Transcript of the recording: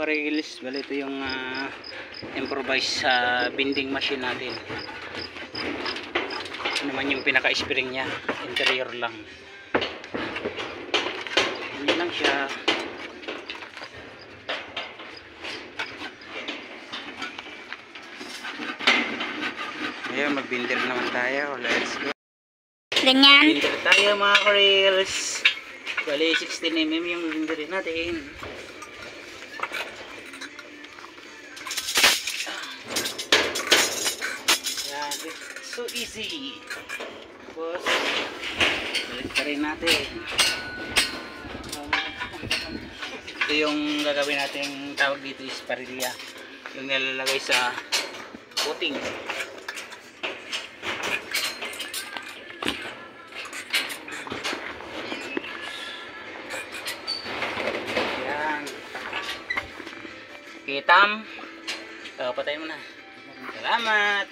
ka-reels. Bali ito yung improvised sa bending machine natin. Ito naman yung pinaka-spring nya, interior lang. Hindi lang siya. Ayan, mag-binder naman tayo. Let's go. Ganyan. Binder tayo mga ka-reels. Bali 16mm yung binderin natin. Yan, it's so easy. Tapos balik pa rin natin. Ito yung gagawin natin, tawag dito is parilya, yung nilalagay sa puting. Kitam. Patayin mo na. Salamat.